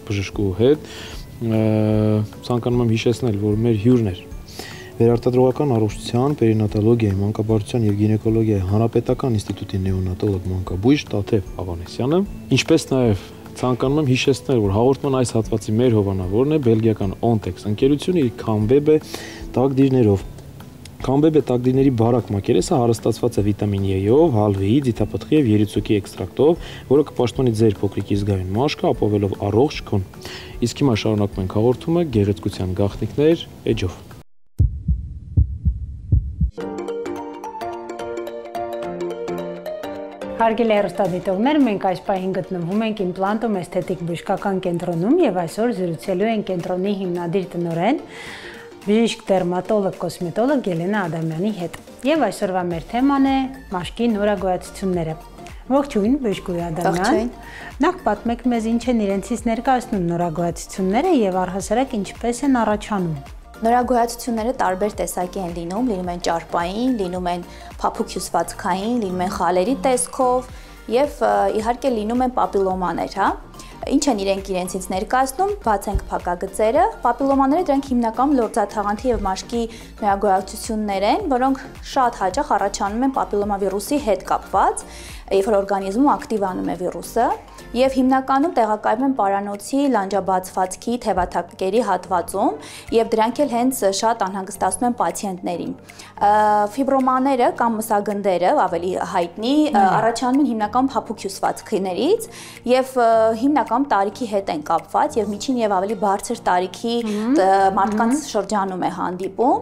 բժշկու հետ։ Ցանկանում եմ հիշեցնել, որ մեր հյուրն էր Վերարտադրողական առողջության, պերինատալոգիայի, մանկաբարձության եւ գինեկոլոգիայի հանրապետական ինստիտուտի նեոնատոլոգ մանկաբույժ Տաթև Ավանեսյանը, ինչպես նաեւ ցանկանում եմ հիշեցնել, որ հաղորդման այս հատվածի մեր հովանավորն է բելգիական Ontex ընկերությունը իր Canbebe տակդիրներով։ Canbebe տակդիրների բարակ մակերեսը հարստացված է վիտամին E-ով, հալվեի, ձիթապտղի եւ երիցուկի էքստրակտով, որը կպաշտպանի ձեր փոքրիկ իզգային մաշկը, ապավելով առողջ քուն։ Իսկ հիմա շարունակում ենք հաղորդումը գեղեցկության գաղտնիքներ էջով։ Հարգելի հեռուստադիտողներ, մենք այս պահին գտնվում ենք Իմպլանտում էսթետիկ բժշկական կենտրոնում եւ այսօր զրուցելու ենք կենտրոնի հիմնադիր տնօրեն բժիշկ դերմատոլոգ կոսմետոլոգ Ելենա Ադամյանի հետ։ Եվ այսօրվա մեր թեման է մաշկի նորագոյացությունները։ Ողջույն, բժիշկ Ադամյան։ Նախ պատմեք մեզ ինչ են իրենցից ներկայացնում նորագոյացությունները եւ առհասարակ ինչպես են առաջանում։ Նորագոյացությունները տարբեր տեսակի են լինում են ճարպային, լինում են փափուկ հյուսվածքային, լինում են խալերի տեսքով եւ իհարկե լինում են պապիլոմաներ, հա։ Ինչ են իրենցից ներկայացնում, բացենք փակագծերը, պապիլոմաները դրանք հիմնական լորձաթաղանթի եւ մաշկի նորագոյացություններ են, որոնք շատ հաճախ առաջանում են պապիլոմավիրուսի հետ կապված, երբ որ օրգանիզմում ակտիվանում է վիրուսը, եւ հիմնականում տեղակայվում են պարանոցի, լանջաբացվածքի, թևաթակերի հատվածում եւ դրանք էլ հենց շատ անհանգստացնում են պացիենտներին։ Ֆիբրոմաները կամ մսագնդերը ավելի հայտնի առաջանում են հիմնական փափուկ հյուսվածքներից եւ հիմնական տարիքի հետ են կապված եւ միջին եւ ավելի բարձր տարիքի մարդկանց շրջանում է հանդիպում։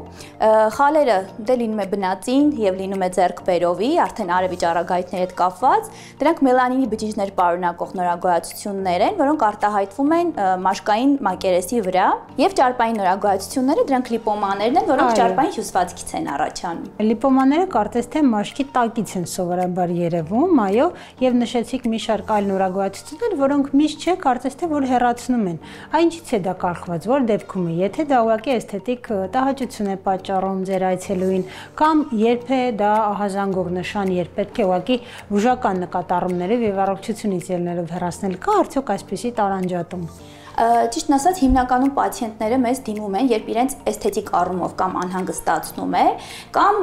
Խալերը դե լինում է բնածին եւ լինում է ձեռքբերովի, արդեն արևի ճառագայթների հետ կապված, դրանք մելանինի բջիջներ պարունակող նորագոյացություններ են, որոնք արտահայտվում են մաշկային մակերեսի վրա, եւ ճարպային նորագոյացությունները դրանք լիպոմաներն են, որոնք ճարպային հյուսվածքից են առաջանում։ Լիպոմաները կարծես թե մաշկի տակից են սովորաբար երևում, այո, եւ նշեցիք մի շարք այլ նորագոյացություններ, որոնք միշտ չէ, կարծես թե որ հեռացնում են։ Ինչից է դա կարգված, որ դեպքում է, եթե դա ուղղակի էսթետիկ տհաճություն է պատճառում ձեր այցելուին, կամ երբ է դա ահազանգող նշան, երբ պետք է ուղղակի բուժական նկատառումներով եւ առողջությունից ելնելով հեռացնել, կա արդյոք այսպիսի տարանջատում։ Ճիշտն ասած, հիմնականում պացիենտները մեզ դիմում են, երբ իրենց էսթետիկ առումով կամ անհանգստացնում է, կամ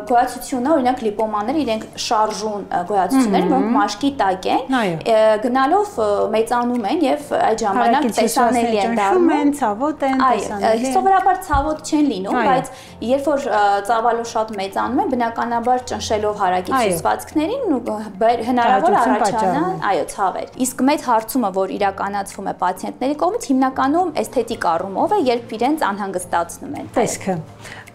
գոյացությունը, օրինակ լիպոմանները իրենք շարժուն գոյացություններ, որոնք մաշկի տակ են, գնալով մեծանում են եւ այդ ժամանակ տեսանելի են դառնում, ցավոտ են, տեսանելի։ Սովորաբար ցավոտ չեն լինում, բայց երբ որ ծավալը շատ մեծանում է, բնականաբար ճնշելով հարակից հյուսվածքներին հնարավոր առաջանան, ցավեր։ Իսկ մեծ հարցումը, որ իրականացվում է պացիենտների կողմից, հիմնականում էսթետիկ առումով է, երբ իրենց անհանգստացնում են։ Տեսքը։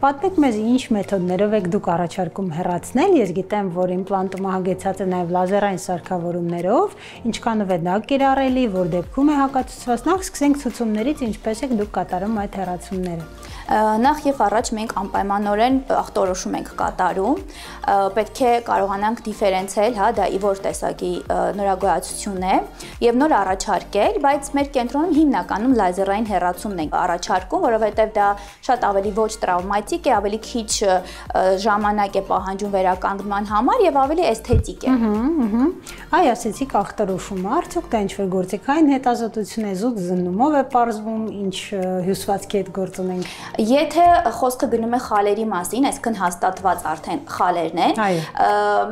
Պատմեք մեզ, ինչ մեթոդներով եք դուք առաջարկում հեռացնել։ Ես գիտեմ, որ իմպլանտումը հագեցած է նաև լազերային սարքավորումներով, ինչքանով է դա կիրառելի, որ դեպքում է հակացուցված։ Նախ սկսենք ցուցումներից, ինչպես եք դուք կատարում այդ հեռացումները։ Նախ եւ առաջ մենք անպայմանորեն ախտորոշում ենք կատարում, պետք է կարողանանք դիֆերենցիալ, դա ի որ տեսակի նորագոյացություն է եւ նոր առաջարկել, բայց մեր կենտրոնում հիմնականում լազերային հեռացումն ենք առաջարկում, որովհետեւ դա շատ ավելի ոչ տրավմատիկ է, ավելի քիչ ժամանակ է պահանջում վերականգնման համար եւ ավելի էսթետիկ է։ Այ ասեցիք ախտորոշումը, արդյոք դա ինչ-որ գործիքային հետազոտություն է, զուտ զննումով է պարզվում, ինչ հյուսվածքի հետ գործ ունենք։ Եթե խոսքը գնում է խալերի մասին, այսինքն հաստատված արդեն խալերն են,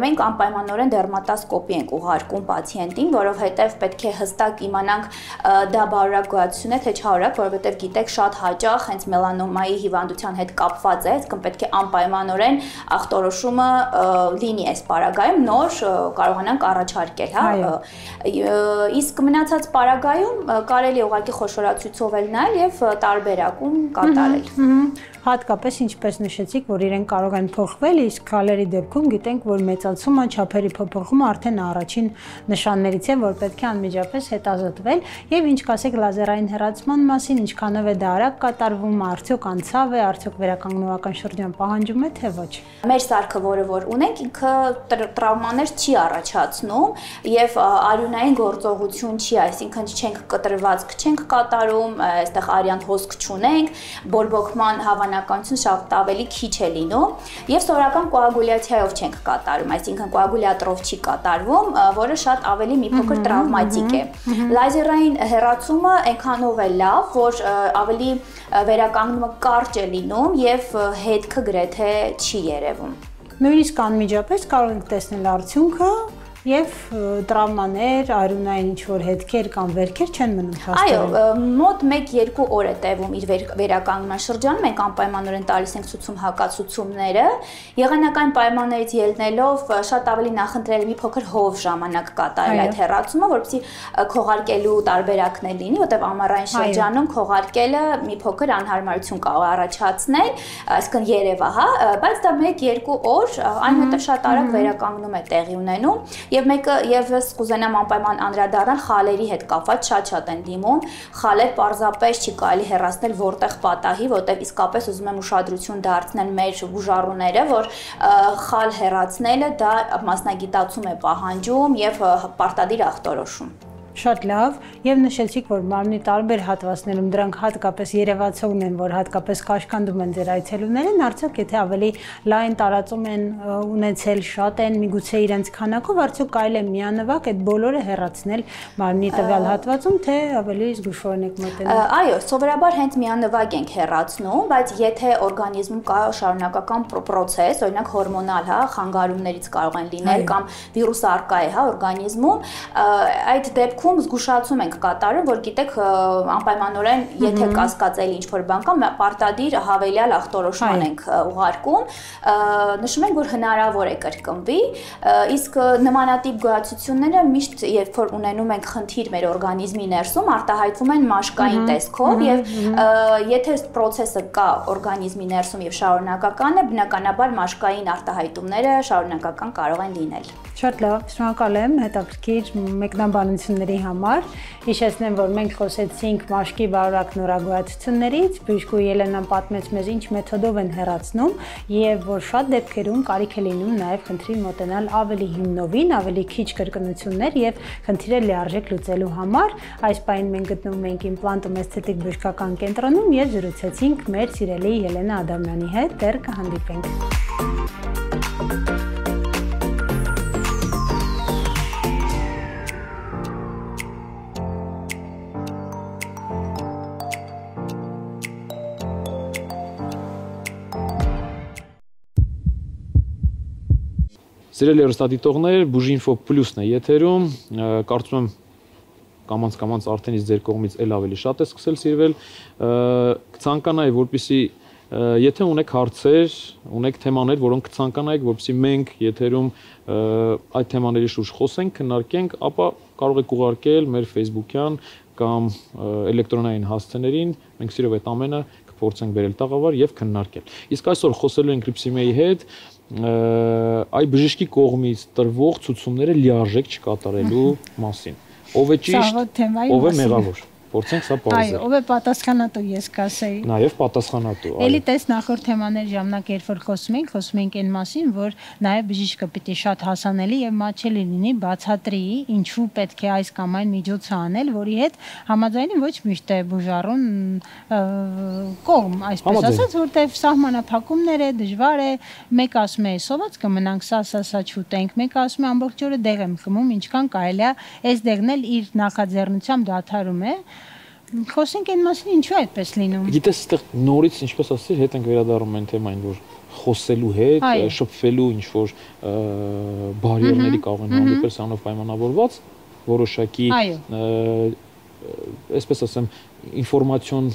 մենք անպայմանորեն դերմատասկոպի ենք ուղարկում պացիենտին, որովհետև պետք է հստակ իմանանք դա բարորակ գոյացություն է, թե չարորակ, որովհետև գիտեք շատ հաճախ հենց մելանոմայի հիվանդության հետ կապված է, այսինքն պետք է անպայմանորեն ախտորոշումը լինի այս պարագայում, նոր կարողանանք առաջարկել, Իսկ մնացած պարագայում կարելի է ուղղակի խոշորացույցով էլ նայել եւ տարբերակում կատարել։ Հատկապես ինչպես նշեցիք, որ իրենք կարող են փոխվել, իսկ քալերի դեպքում գիտենք, որ մեծացումը, չափերի փոփոխումը արդեն առաջին նշաններից է, որ պետք է անմիջապես հետազոտվել, եւ ինչ կասեք լազերային հեռացման մասին, ինչքանով է դա արագ կատարվում, արդյոք անցավ է, արդյոք վերականգնողական շրջան պահանջում է, թե ոչ։ Մեր սարքը, որը որ ունենք, ինքը տրավմաներ չի առաջացնում եւ արյունային գործողություն չի, այսինքն չենք կտրվածք չենք կատարում, այստեղ արյան հոսք չունենք, բորբոքման հավանականություն շատ ավելի քիչ է լինում եւ սովորական կոագուլյացիայով չենք կատարում, այսինքն կոագուլյատորով չի կատարվում, որը շատ ավելի մի փոքր տրավմատիկ է։ Լազերային հեռացումը այնքանով է լավ, որ ավելի վերականգնումը կարճ է լինում եւ հետքը գրեթե չի երևում։ Նույնիսկ անմիջապես կարող եք տեսնել արդյունքը Եվ տրավմաներ, արյունային ինչ-որ հետքեր կամ վերքեր չեն մնում փաստորեն։ Այո, մոտ 1-2 օր է տևում իր վերականգնման շրջանը, մենք անպայմանորեն տալիս ենք ցուցում հակացուցումները, եղանակային պայմաններից ելնելով շատ ավելի նախընտրել մի փոքր հով ժամանակ կատարել այդ հեռացումը, որպեսզի քողարկելու տարբերակներ լինի, որտեղ ամառային շրջանում քողարկելը մի փոքր անհարմարություն կարող առաջացնել, այսինքն երևա, բայց դա 1-2 օր այնուհետև շատ արագ վերականգնում է տեղի ունենում։ Եվ մեկը եւս կուզենամ անպայման անդրադառնալ խալերի հետ կապված շատ են դիմում, խալեր պարզապես չի կարելի հեռացնել որտեղ պատահի, որտեղ իսկապես ուզում եմ ուշադրություն դարձնել մեր բուժառուները, որ խալ հեռացնելը դա մասնագիտացում է պահանջում եւ պարտադիր ախտորոշում։ Շատ լավ, եւ նշեցիք, որ մարմնի տարբեր հատվածներում դրանք հատկապես երևացող են, որ հատկապես կաշկանդում են ձեր այցելուներին, արդյոք եթե ավելի լայն տարածում են ունեցել, շատ են, միգուցե իրենց քանակով, արդյոք կարելի է միանվագ այդ բոլորը հեռացնել մարմնի տվյալ հատվածում, թե ավելի զգուշորեն եք մոտենում։ Այո, սովորաբար հենց միանվագ ենք հեռացնում, բայց եթե օրգանիզմում կա շարունակական process, օրինակ հորմոնալ, խանգարումներից կարող են լինել կամ վիրուս արկա է, օրգանիզմում, այդ դեպքում զգուշացում ենք կատարում, որ գիտեք անպայմանորեն եթե կասկածելի ինչ-որ բան կա, պարտադիր հավելյալ ախտորոշման ենք ուղարկում, նշում ենք, որ հնարավոր է կրկնվի, իսկ նմանատիպ գոյացությունները միշտ երբ որ ունենում ենք խնդիր մեր օրգանիզմի ներսում, արտահայտվում են մաշկային տեսքով եւ եթե process-ը կա օրգանիզմի ներսում եւ շարունակական է, բնականաբար մաշկային արտահայտումները շարունակական կարող են լինել։ Շատ լավ, շնորհակալ եմ հետաքրքիր մեկնաբանությունների ծնողների համար։ Հիշեցնեմ, որ մենք խոսեցինք մաշկի բարորակ նորագույացություններից, բժշկու Ելենան պատմեց մեզ ինչ մեթոդով են հեռացնում եւ որ շատ դեպքերում կարիք է լինում նաեւ խնդրի մոտենալ ավելի հիմնովին, ավելի քիչ կրկնություններ եւ խնդիրը լիարժեք լուծելու համար։ Այս պահին մենք գտնվում ենք Implantum Aesthetic բժշկական կենտրոնում եւ զրուցեցինք մեր սիրելի Ելենա Ադամյանի հետ։ Դեռ կհանդիպենք։ Սիրելի հեռուստադիտողներ, Բուժինֆո Պլյուսն է եթերում, կարծում եմ կամաց արդեն իսկ ձեր կողմից էլ ավելի շատ է սկսել սիրվել, կցանկանայի, որպեսզի եթե ունեք հարցեր, ունեք թեմաներ, որոնք կցանկանայիք, որպեսզի մենք եթերում այդ թեմաների շուրջ խոսենք, քննարկենք, ապա կարող եք ուղարկել մեր Facebook-յան կամ էլեկտրոնային հասցեներին, մենք սիրով այդ ամենը կփորձենք բերել տաղավար եւ քննարկել։ Իսկ այսօր խոսելու ենք Ripsime-ի հետ այ բժշկի կողմից տրվող ցուցումները լիարժեք չկատարելու մասին։ Ով է ճիշտ, ով է մեղավոր։ Փորձենք սա բարձր։ Այո, ով է պատասխանատու, ես կասեի։ Նաև պատասխանատու, այո։ Էլի տես նախորդ թեմաներ ժամանակ երբ որ խոսում ենք այն մասին, որ նաև բժիշկը պիտի շատ հասանելի եւ մատչելի լինի, բացատրի, ինչու պետք է այս կամ այն միջոցը անել, որի հետ համաձայնին ոչ միշտ է բուժառուն կողմ, այսպես ասած, որտեղ սահմանափակումներ է, դժվար է, մեկ ասում է, սոված կմնանք, սա չուտենք, մեկ ասում է ամբողջ օրը դեղ եմ խմում, ինչքան կարելի է, այս դեղն էլ իր նախաձեռնությամբ դադարում է։ Խոսենք այն մասին, ինչու է այդպես լինում։ Գիտես, այստեղ նորից ինչպես ասեցի, հետ ենք վերադառնում այն թեմային, որ խոսելու հետ, շփվելու ինչ որ բարիերների կարող են հանդիպել սրանով պայմանավորված, որոշակի այսպես ասեմ, ինֆորմացիոն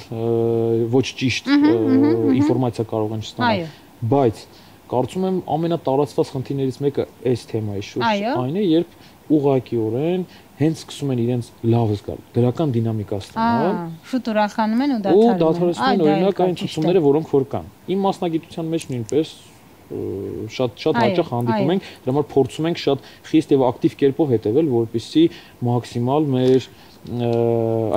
ոչ ճիշտ ինֆորմացիա կարող են չստանալ, բայց կարծում եմ ամենատարածված խնդիրներից մեկը այս թեմայի շուրջ այն է, երբ ուղղակիորեն հենց սկսում են իրենց լավ զգալ, դրական դինամիկա ստանալ։ Շուտ ուրախանում են ու դադարեցնում են օրինակ այն ցուցումները, որոնք որ կան։ Իմ մասնագիտության մեջ նույնպես շատ հաճախ հանդիպում ենք, դրա համար փորձում ենք շատ խիստ եւ ակտիվ կերպով հետեւել, որպեսզի մաքսիմալ մեր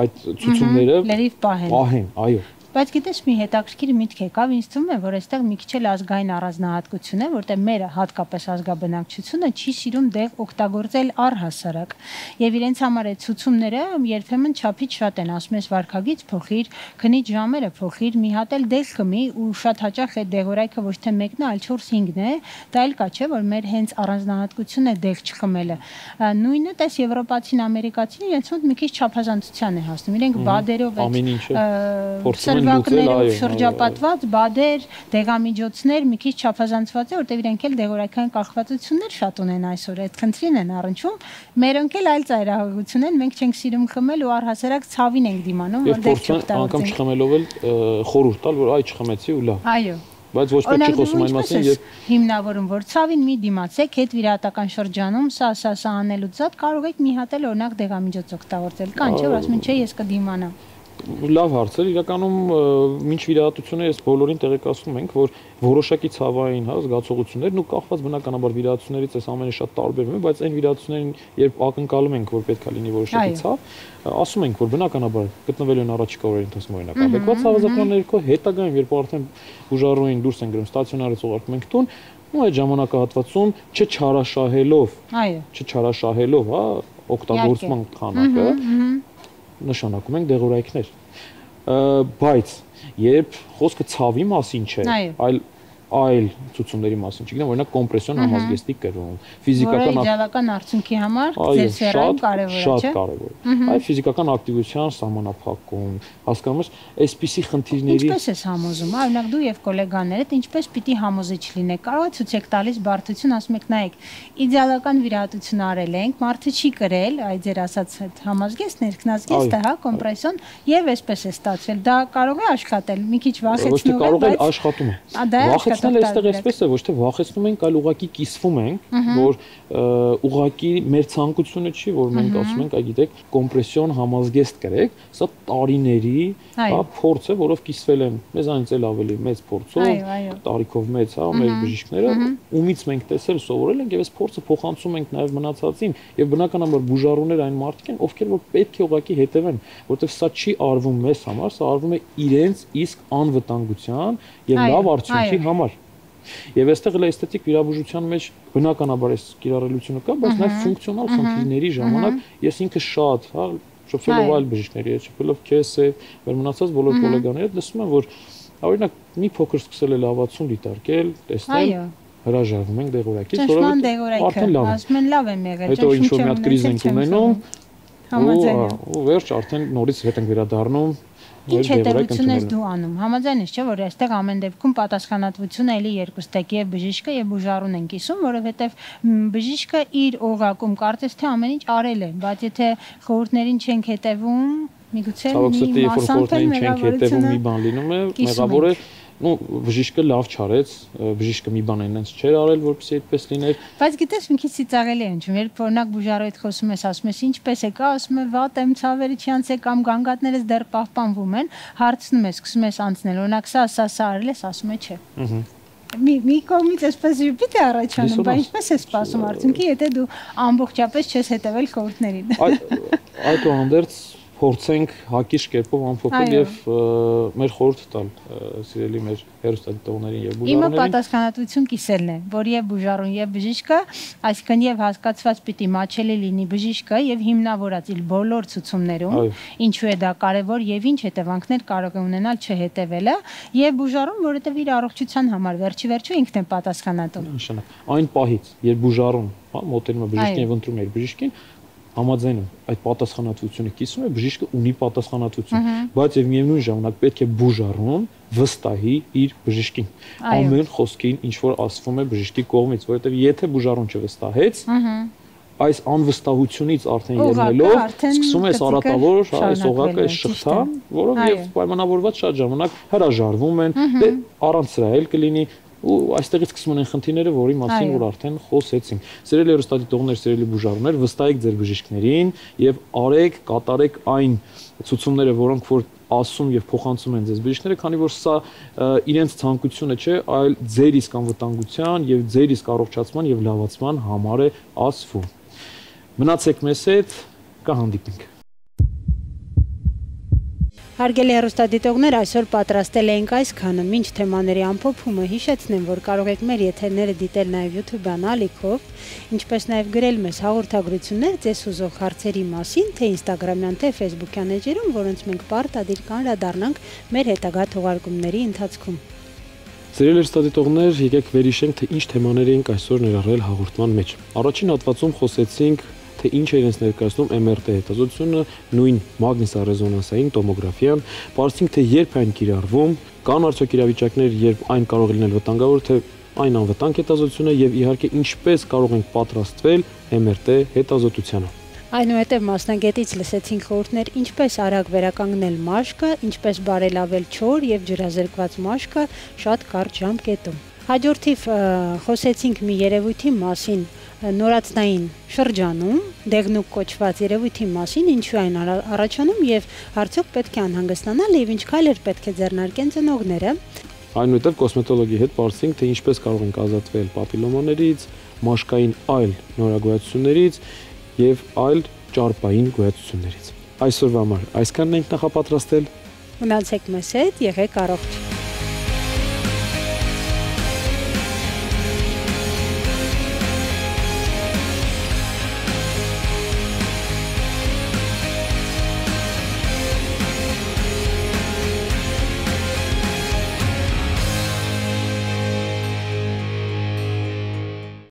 այդ ցուցումները լրիվ պահեն, այո։ Բայց գիտես մի հետաքրքիր միտք եկավ, ինձ թվում է, որ այստեղ մի քիչ էլ ազգային առանձնահատկություն է, որտեղ մեր հատկապես ազգաբնակչությունը չի սիրում դեղ օգտագործել առհասարակ։ Եվ իրենց համար այդ ցուցումները երբեմն չափից շատ են, ասում ես վարքագիծ փոխիր, քնի ժամերը փոխիր, մի հատ էլ դեղ խմի ու շատ հաճախ այդ դեղորայքը ոչ թե մեկն է, այլ 4-5-ն է, դա էլ կա չէ, որ մեր հենց առանձնահատկությունն է դեղ չխմելը։ Նույնը տես եվրոպացին, ամերիկացին իրենց մոտ մի քիչ չափազանցության է հասնում։ Իրենք բադերով վակներով շրջապատված բադեր, դեղամիջոցներ մի քիչ չափազանցված է, որտեղ իրենք էլ դեղորայքային կախվածություններ շատ ունեն այսօր, այդ խնդրին են առնչվում։ Մերոնք էլ այլ ծայրահեղություն են, մենք չենք սիրում խմել ու առհասարակ ցավին ենք դիմանում, որ դեղ չօգտագործենք։ Անգամ չխմելով էլ խորհուրդ տալ, որ այ չխմեցի ու լավ։ Այո։ Բայց ոչ պետք է խոսում այն մասին, երբ հիմնավորում որ ցավին մի դիմացեք, հետ վիրահատական շրջանում սա անելուց զատ կարող եք մի հատ էլ օրինակ դեղամիջոց օգտագործել։ Կան չէ, որ ասում են, չէ, ես կդիմանամ։ Լավ հարց է, իրականում ինչ վիրահատությունը ես բոլորին տեղեկացնում ենք, որ որոշակի ցավային զգացողություններն ու կախված բնականաբար վիրահատություններից այս ամենը շատ տարբերվում է, բայց այն վիրահատություններին, երբ ակնկալում ենք, որ պետք է լինի որոշակի ցավ, ասում ենք, որ բնականաբար գտնվելու են առաջիկա օրերի ընթացքում օրինակ ադեկվատ ցավազատման ներքո, հետագայում երբ արդեն բուժառուին դուրս են գրում ստացիոնարից ուղարկում ենք տուն, ու այդ ժամանակահատվածում չչարաշահելով, օգտագործման քանակը նշանակում ենք դեղորայքներ, բայց երբ խոսքը ցավի մասին չէ, այլ ցուցումների մասին, չգիտեմ, օրինակ կոմպրեսիոն համազգեստիկ կրում, ֆիզիկական իդեալական արդյունքի համար ձեր սերային կարևոր է, չէ՞։ Շատ կարևոր է։ Այլ ֆիզիկական ակտիվության սահմանափակում, հասկանում ես, այսպիսի խնդիրների Ինչպես ես համոզում, օրինակ դու եւ գոլեգաներդ ինչպես պիտի համոզիչ լինեք։ Կարող է ցույց եք տալիս բարդություն, ասում եք, նայեք, իդեալական վիրահատություն արել ենք, մարդը չի կրել, այ ձեր ասած համազգեստ, ներքնազգեստը, հա, կոմպրեսիոն եւ այսպես է ստացվել։ Դա կարող է աշխատել, մի քիչ վախեցնող է, բայց ոչ թե կարող է աշխատում է։ Դա է աշխատում։ Կիսվել այստեղ էսպես է, ոչ թե վախեցնում ենք, այլ ուղղակի կիսվում ենք, որ ուղղակի մեր ցանկությունը չի, որ մենք ասում ենք, այ գիտեք, կոմպրեսիոն համազգեստ կրեք, սա տարիների, հա, փորձ է, որով կիսվել են մեզանից էլ ավելի մեծ փորձով, տարիքով մեծ, հա, մեր բժիշկները, ումից մենք տեսել սովորել ենք եւ այս փորձը փոխանցում ենք նաեւ մնացածին եւ բնականաբար բուժառուներ այն մարդիկ են, ովքեր որ պետք է ուղղակի հետևեն, որովհետեւ սա չի արվում մեզ համար, սա արվում է իրենց իսկ անվտանգության եւ լավ արդյունքի համար։ Եվ այստեղ էլ էսթետիկ վիրաբուժության մեջ բնականաբար այս կիրառելիությունը կա, բայց նաեւ ֆունկցիոնալ խնդիրների ժամանակ ես ինքը շատ, հա, շփվելով այլ բժիշկների հետ, շփվելով քեզ հետ, մեր մնացած բոլոր գոլեգաների հետ լսում եմ, որ օրինակ մի փոքր սկսել է լավացում դիտարկել, տեսնել, հրաժարվում ենք դեղորայքից, որովհետեւ արդեն լավ է։ Ասում են լավ եմ եղել, հետո ինչ որ մի հատ կրիզ ենք ունենում, ու վերջ արդեն նորից հետ ենք վերադառնում։ Ինչ հետևություն ես դու անում։ Համաձայն ես, չէ՞, որ այստեղ ամեն դեպքում պատասխանատվությունը էլի երկուստեք եւ բժիշկը եւ բուժառուն են կիսում, որովհետեւ բժիշկը իր օղակում կարծես թե ամեն ինչ արել է, բայց եթե խորհուրդներին չենք հետևում, միգուցե մի մասամբ չենք հետևում, մի բան լինում է, մեղավոր է, ну բժիշկը լավ չարեց, բժիշկը մի բան այնպես չէր արել, որպեսզի այդպես լիներ։ Բայց գիտես, մի քիչ ծիծաղելի է ընչում, երբ օրինակ բուժառու հետ խոսում ես, ասում ես ինչպես է կա, ասում է վատ եմ, ցավերի չանց է կամ գանգատներս դեռ պահպանվում են, հարցնում ես, սկսում ես անցնել, օրինակ սա արել ես, ասում է չէ։ Մի կողմից այսպես ժպիտ է առաջանում, բայց ինչպես է սպասում արդյունքի, եթե դու ամբողջապես չես հետևել խորհուրդներին։ Այդուհանդերձ փորձենք հակիրճ կերպով ամփոփել եւ մեր խորհուրդ տալ սիրելի մեր հերոստատիտողներին եւ բուժառուներին։ Իմը պատասխանատվություն կիսելն է, որ եւ բուժառուն եւ բժիշկը, այսինքն եւ հասկացված պիտի մաչելի լինի բժիշկը եւ հիմնավորած իր բոլոր ցուցումներում, ինչու է դա կարեւոր եւ ինչ հետևանքներ կարող է ունենալ չհետեւելը, եւ բուժառուն, որովհետեւ իր առողջության համար վերջի ինքն է պատասխանատու։ Նշանակ այն պահից, երբ բուժառուն, հա, մոտենում է բժիշկին եւ ընտրում է իր բժիշկին, համաձայնում այդ պատասխանատվությունը կիսում է, բժիշկը ունի պատասխանատվություն, բայց եւ միևնույն ժամանակ պետք է բուժառուն վստահի իր բժիշկին ամեն խոսքին, ինչ որ ասվում է բժիշկի կողմից, որովհետեւ եթե բուժառուն չվստահեց, այս անվստահությունից արդեն ելնելով սկսում է սարատավոր, հա, այս օղակը, այս շղթան, որով եւ պայմանավորված շատ ժամանակ հրաժարվում են, դե առանց սրա էլ կլինի ու այստեղից սկսվում են խնդիրները, որի մասին որ արդեն խոսեցինք։ Սիրելի հերոստատիտողներ, սիրելի բուժառուներ, վստահեք ձեր բժիշկներին եւ արեք, կատարեք այն ցուցումները, որոնք որ ասում եւ փոխանցում են ձեզ բժիշկները, քանի որ սա իրենց ցանկությունը չէ, այլ ձեր իսկ անվտանգության եւ ձեր իսկ առողջացման եւ լավացման համար է ասվում։ Մնացեք մեզ հետ, կհանդիպենք։ Հարգելի հեռուստադիտողներ, այսօր պատրաստել էինք այսքանը, մինչ թեմաների ամփոփումը հիշեցնեմ, որ կարող եք մեր եթերները դիտել նաև YouTube-յան ալիքով, ինչպես նաև գրել մեզ հաղորդագրություններ ձեզ ուզող հարցերի մասին, թե Instagram-յան, թե Facebook-յան էջերում, որոնց մենք պարտադիր կանդրադառնանք մեր հետագա թողարկումների ընթացքում։ Սիրելի հեռուստադիտողներ, եկեք վերհիշենք, թե ինչ թեմաներ ենք այսօր ներառել հաղորդման մեջ։ Առաջին հատվածում խոսեցինք թե ինչ է իրենց ներկայացնում MRT հետազոտությունը, նույն մագնիսառեզոնանսային տոմոգրաֆիան, պարզեցինք թե երբ այն կիրառվում, կան արդյոք իրավիճակներ, երբ այն կարող է լինել վտանգավոր, թե այն անվտանգ հետազոտություն է եւ իհարկե ինչպես կարող ենք պատրաստվել MRT հետազոտությանը։ Այնուհետև մասնագետից լսեցինք խորհուրդներ ինչպես արագ վերականգնել մաշկը, ինչպես բարելավել չոր եւ ջրազրկված մաշկը շատ կարճ ժամկետում։ Հաջորդիվ խոսեցինք մի երևույթի մասին, նորածնային շրջանում, դեղնուկ կոչված երևույթի մասին, ինչու այն առաջանում եւ արդյոք պետք է անհանգստանալ եւ ինչ քայլեր պետք է ձեռնարկեն ծնողները։ Այնուհետև կոսմետոլոգի հետ պատասխանենք, թե ինչպես կարող ենք ազատվել պապիլոմաներից, մաշկային այլ նորագոյացություններից եւ այլ ճարպային գոյացություններից։ Այսօրվա համար այսքանն ենք նախապատրաստել։ Մնացեք մեզ հետ, եղեք առողջ։